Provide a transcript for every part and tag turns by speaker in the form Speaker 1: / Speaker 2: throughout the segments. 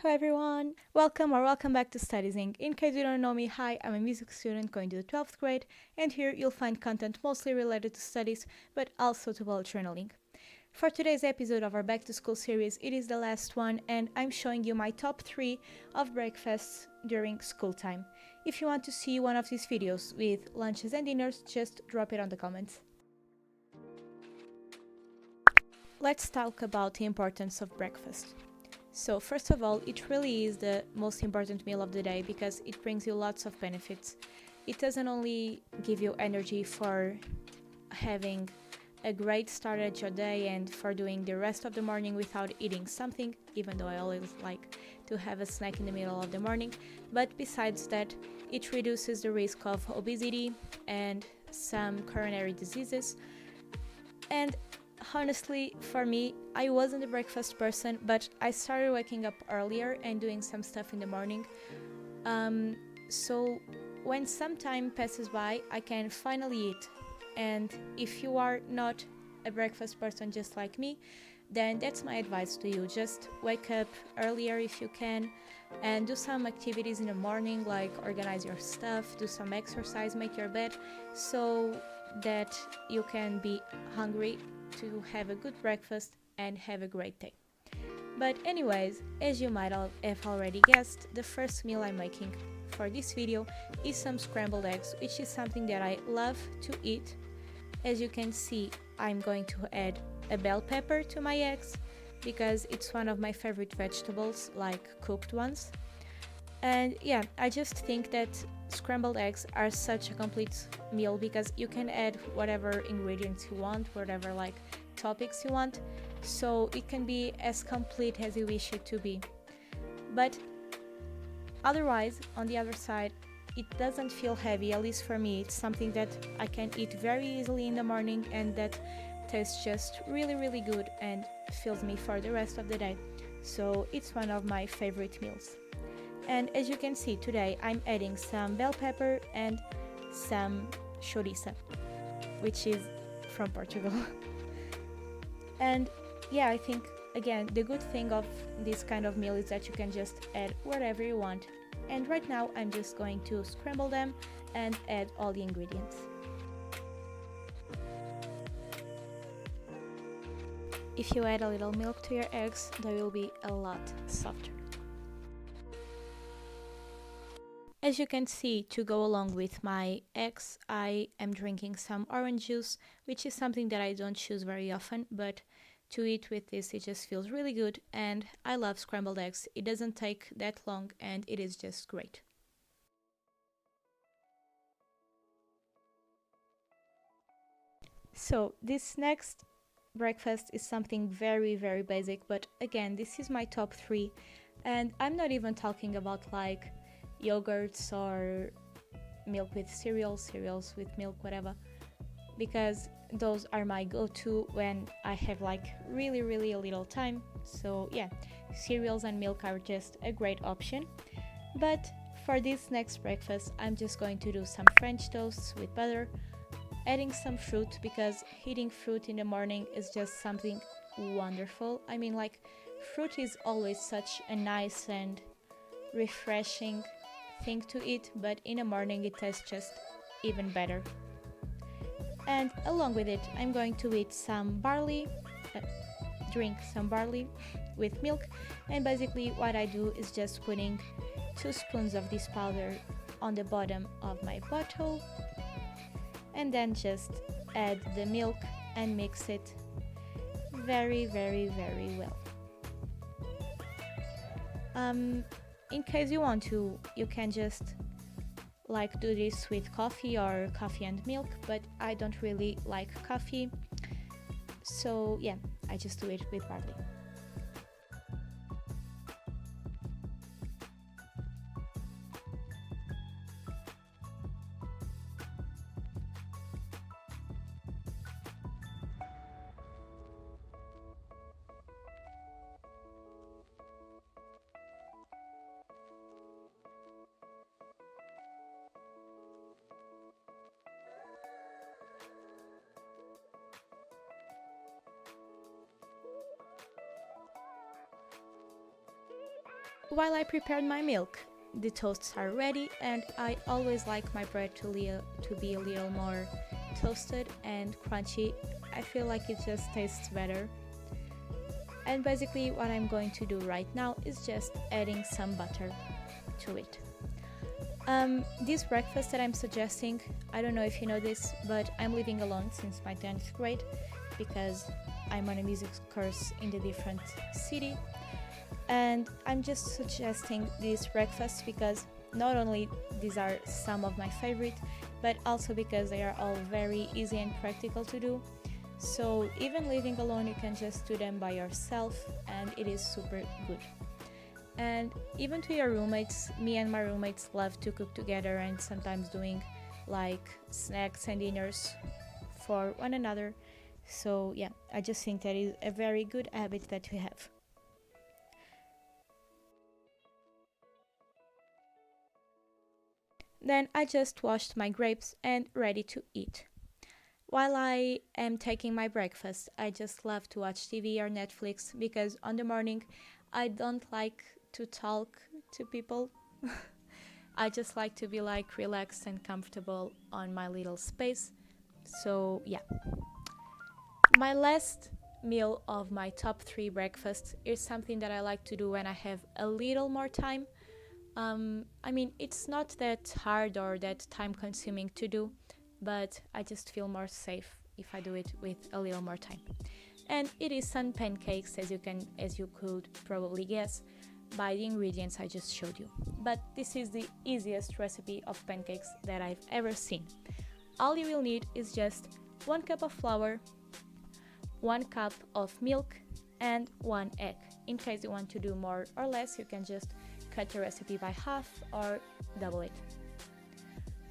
Speaker 1: everyone! Welcome back to Studyzing. In case you don't know me, hi, I'm a music student going to the 12th grade, and here you'll find content mostly related to studies, but also to bullet journaling. For today's episode of our Back to School series, it is the last one, and I'm showing you my top 3 of breakfasts during school time. If you want to see one of these videos with lunches and dinners, just drop it on the comments. Let's talk about the importance of breakfast. So first of all, it really is the most important meal of the day because it brings you lots of benefits. It doesn't only give you energy for having a great start at your day and for doing the rest of the morning without eating something, even though I always like to have a snack in the middle of the morning, but besides that, it reduces the risk of obesity and some coronary diseases. And honestly, for me, I wasn't a breakfast person, but I started waking up earlier and doing some stuff in the morning. So when some time passes by, I can finally eat. And if you are not a breakfast person just like me, then that's my advice to you. Just wake up earlier if you can and do some activities in the morning, like organize your stuff, do some exercise, make your bed, so that you can be hungry to have a good breakfast and have a great day. But anyways, as you might have already guessed, the first meal I'm making for this video is some scrambled eggs, which is something that I love to eat. As you can see, I'm going to add a bell pepper to my eggs because it's one of my favorite vegetables, like cooked ones. And yeah, I just think that scrambled eggs are such a complete meal because you can add whatever ingredients you want, whatever like toppings you want, so it can be as complete as you wish it to be. But otherwise, on the other side, it doesn't feel heavy, at least for me. It's something that I can eat very easily in the morning and that tastes just really good and fills me for the rest of the day. So it's one of my favorite meals. And as you can see, today I'm adding some bell pepper and some chouriça, which is from Portugal. And yeah, I think again the good thing of this kind of meal is that you can just add whatever you want. And right now I'm just going to scramble them and add all the ingredients. If you add a little milk to your eggs, they will be a lot softer. As you can see, to go along with my eggs, I am drinking some orange juice, which is something that I don't choose very often, but to eat with this it just feels really good, and I love scrambled eggs. It doesn't take that long and it is just great. So this next breakfast is something very basic, but again, this is my top 3, and I'm not even talking about like yogurts or milk with cereals with milk, whatever, because those are my go-to when I have like really a little time. So yeah, cereals and milk are just a great option. But for this next breakfast, I'm just going to do some French toasts with butter, adding some fruit because eating fruit in the morning is just something wonderful. I mean, like, fruit is always such a nice and refreshing thing to eat, but in the morning it tastes just even better. And along with it, I'm going to eat some barley, drink some barley with milk, and basically what I do is just putting 2 spoons of this powder on the bottom of my bottle, and then just add the milk and mix it very well. In case you want to, you can just like do this with coffee or coffee and milk, but I don't really like coffee, so yeah, I just do it with barley. while I prepared my milk, the toasts are ready, and I always like my bread to be a little more toasted and crunchy. I feel like it just tastes better. And basically what I'm going to do right now is just adding some butter to it. This breakfast that I'm suggesting, I don't know if you know this, but I'm living alone since my 10th grade because I'm on a music course in a different city. And I'm just suggesting this breakfast because not only these are some of my favorite, but also because they are all very easy and practical to do. So even living alone, you can just do them by yourself and it is super good. And even to your roommates, me and my roommates love to cook together and sometimes doing like snacks and dinners for one another. So yeah, I just think that is a very good habit that we have. Then I just washed my grapes and ready to eat. While I am taking my breakfast, I just love to watch TV or Netflix because on the morning I don't like to talk to people. I just like to be like relaxed and comfortable on my little space. So yeah. My last meal of my top 3 breakfasts is something that I like to do when I have a little more time. I mean, it's not that hard or that time consuming to do, but I just feel more safe if I do it with a little more time. And it is sun pancakes, as you could probably guess by the ingredients I just showed you. But this is the easiest recipe of pancakes that I've ever seen. All you will need is just 1 cup of flour, 1 cup of milk, and 1 egg. In case you want to do more or less, you can just cut the recipe by half or double it.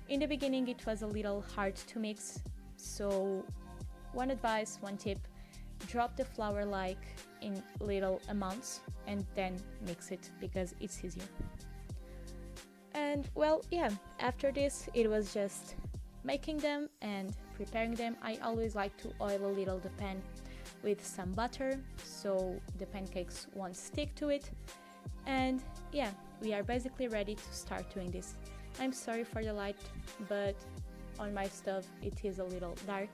Speaker 1: In the beginning it was a little hard to mix, so one advice, one tip, drop the flour like in little amounts and then mix it because it's easier. And well, yeah, after this it was just making them and preparing them. I always like to oil a little the pan with some butter so the pancakes won't stick to it. And yeah, we are basically ready to start doing this. I'm sorry for the light, but on my stove it is a little dark,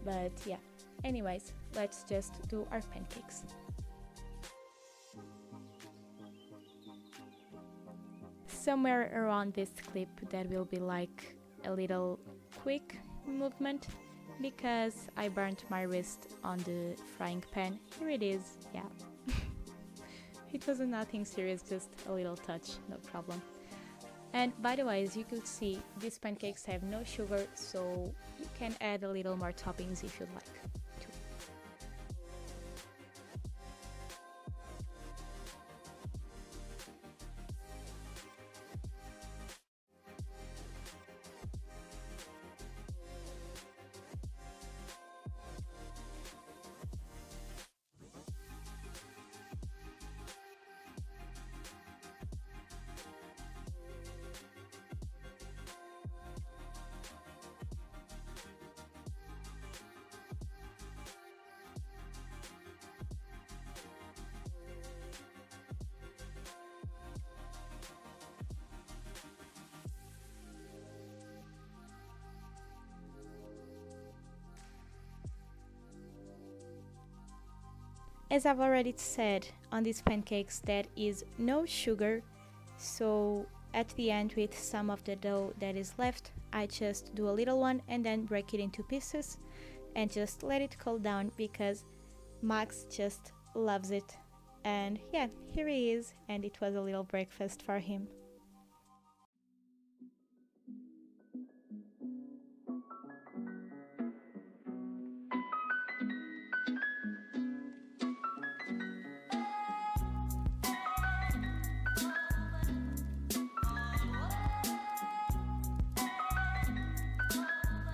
Speaker 1: but yeah. Anyways, let's just do our pancakes. Somewhere around this clip there will be like a little quick movement because I burnt my wrist on the frying pan. Here it is, yeah. It wasn't nothing serious, just a little touch, no problem. And by the way, as you could see, these pancakes have no sugar, so you can add a little more toppings if you'd like to. As I've already said, on these pancakes there is no sugar, so at the end with some of the dough that is left, I just do a little one and then break it into pieces and just let it cool down because Max just loves it. And yeah, here he is, and it was a little breakfast for him.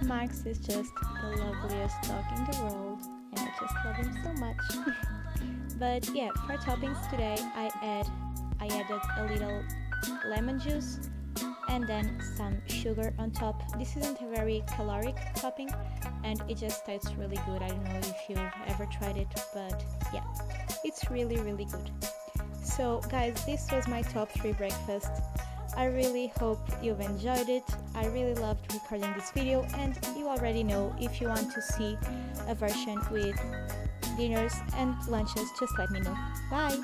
Speaker 1: Max is just the loveliest dog in the world, and I just love him so much. But yeah, for toppings today I added a little lemon juice and then some sugar on top. This isn't a very caloric topping and it just tastes really good. I don't know if you've ever tried it, but yeah, it's really good. So guys, this was my top 3 breakfast. I really hope you've enjoyed it. I really loved recording this video, and you already know, if you want to see a version with dinners and lunches, just let me know. Bye!